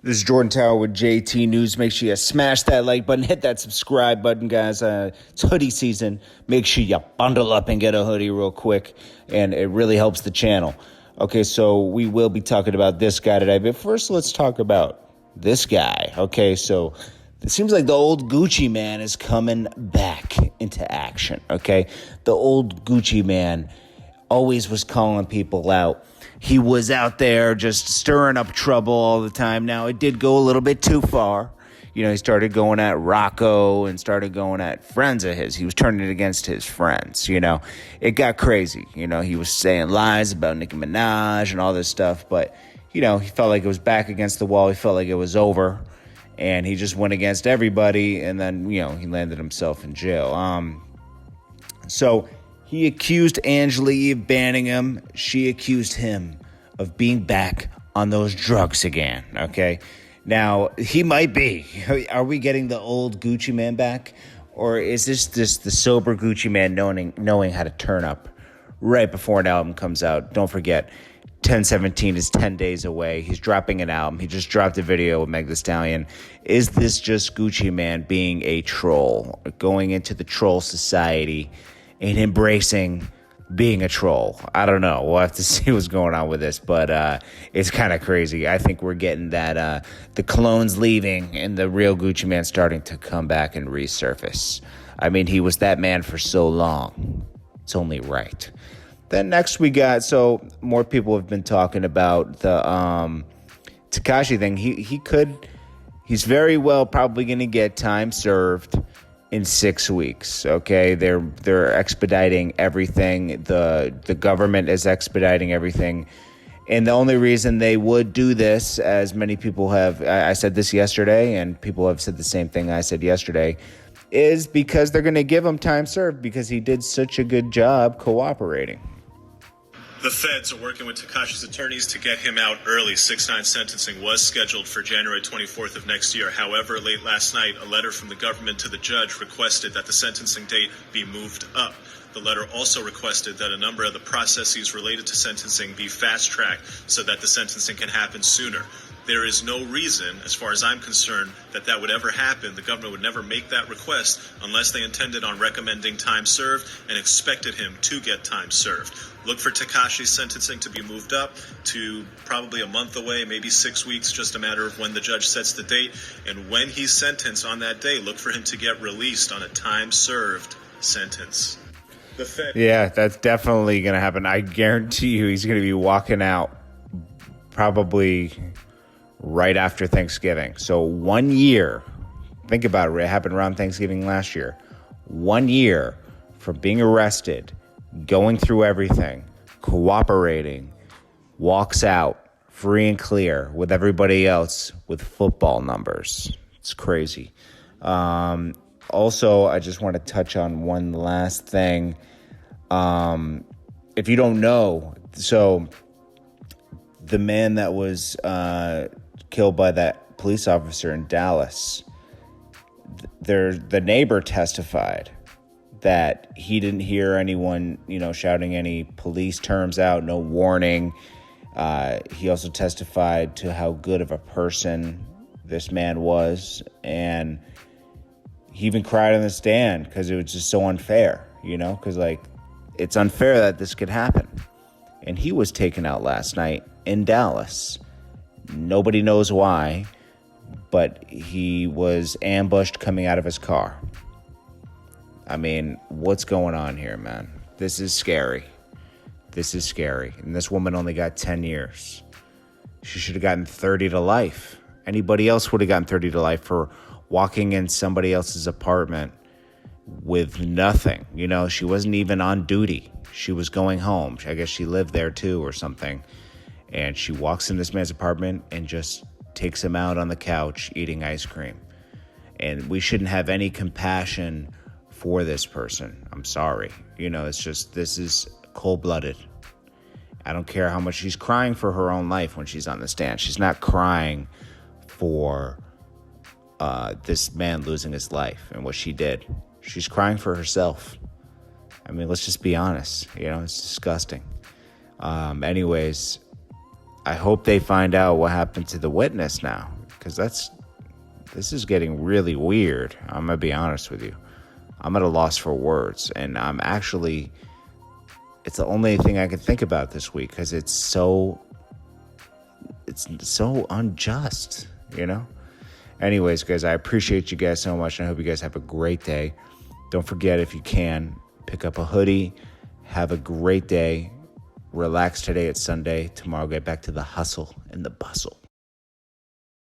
This is Jordan Tower with JT News. Make sure you smash that like button, hit that subscribe button, guys. It's hoodie season. Make sure you bundle up and get a hoodie real quick, and it really helps the channel. Okay, so we will be talking about this guy today, but first let's talk about this guy. Okay, so it seems like the old Gucci man is coming back into action, okay? The old Gucci man always was calling people out. He was out there just stirring up trouble all the time. Now, it did go a little bit too far. You know, he started going at Rocco and started going at friends of his. He was turning it against his friends, you know. It got crazy. You know, he was saying lies about Nicki Minaj and all this stuff. But, you know, he felt like it was back against the wall. He felt like it was over. And he just went against everybody. And then, you know, he landed himself in jail. So he accused Angela of banning him. She accused him of being back on those drugs again, okay? Now, he might be. Are we getting the old Gucci man back? Or is this just the sober Gucci man knowing how to turn up right before an album comes out? Don't forget, 10/17 is 10 days away. He's dropping an album. He just dropped a video with Meg Thee Stallion. Is this just Gucci man being a troll, going into the troll society and embracing being a troll? I don't know. We'll have to see what's going on with this, but it's kind of crazy. I think we're getting that the clones leaving and the real Gucci man starting to come back and resurface. I mean, he was that man for so long. It's only right. Then next we got, so more people have been talking about the Tekashi thing. He's very well probably going to get time served in 6 weeks, okay? They're expediting everything. The government is expediting everything. And the only reason they would do this, as many people have, I said this yesterday, and people have said the same thing I said yesterday, is because they're going to give him time served because he did such a good job cooperating. The feds are working with Tekashi's attorneys to get him out early. 6-9 sentencing was scheduled for January 24th of next year. However, late last night, a letter from the government to the judge requested that the sentencing date be moved up. The letter also requested that a number of the processes related to sentencing be fast-tracked so that the sentencing can happen sooner. There is no reason, as far as I'm concerned, that would ever happen. The government would never make that request unless they intended on recommending time served and expected him to get time served. Look for Tekashi's sentencing to be moved up to probably a month away, maybe 6 weeks, just a matter of when the judge sets the date. And when he's sentenced on that day, look for him to get released on a time-served sentence. Yeah, that's definitely going to happen. I guarantee you he's going to be walking out probably right after Thanksgiving. So 1 year, think about it, it happened around Thanksgiving last year. 1 year from being arrested, going through everything, cooperating, walks out free and clear with everybody else with football numbers. It's crazy. Also, I just want to touch on one last thing. If you don't know, so the man that was killed by that police officer in Dallas, the neighbor testified that he didn't hear anyone, you know, shouting any police terms out, no warning. He also testified to how good of a person this man was, and he even cried on the stand because it was just so unfair, you know, because, like, it's unfair that this could happen. And he was taken out last night in Dallas. Nobody knows why, but he was ambushed coming out of his car. I mean, what's going on here, man? This is scary. This is scary. And this woman only got 10 years. She should have gotten 30 to life. Anybody else would have gotten 30 to life for walking in somebody else's apartment with nothing. You know, she wasn't even on duty. She was going home. I guess she lived there too or something. And she walks in this man's apartment and just takes him out on the couch eating ice cream. And we shouldn't have any compassion for this person. I'm sorry. You know, it's just, this is cold-blooded. I don't care how much she's crying for her own life when she's on the stand. She's not crying for this man losing his life and what she did. She's crying for herself. I mean, let's just be honest. You know, it's disgusting. Anyways, I hope they find out what happened to the witness now. because this is getting really weird. I'm going to be honest with you. I'm at a loss for words, and it's the only thing I can think about this week because it's so unjust, you know? Anyways, guys, I appreciate you guys so much, and I hope you guys have a great day. Don't forget, if you can, pick up a hoodie. Have a great day. Relax today. It's Sunday. Tomorrow, get back to the hustle and the bustle.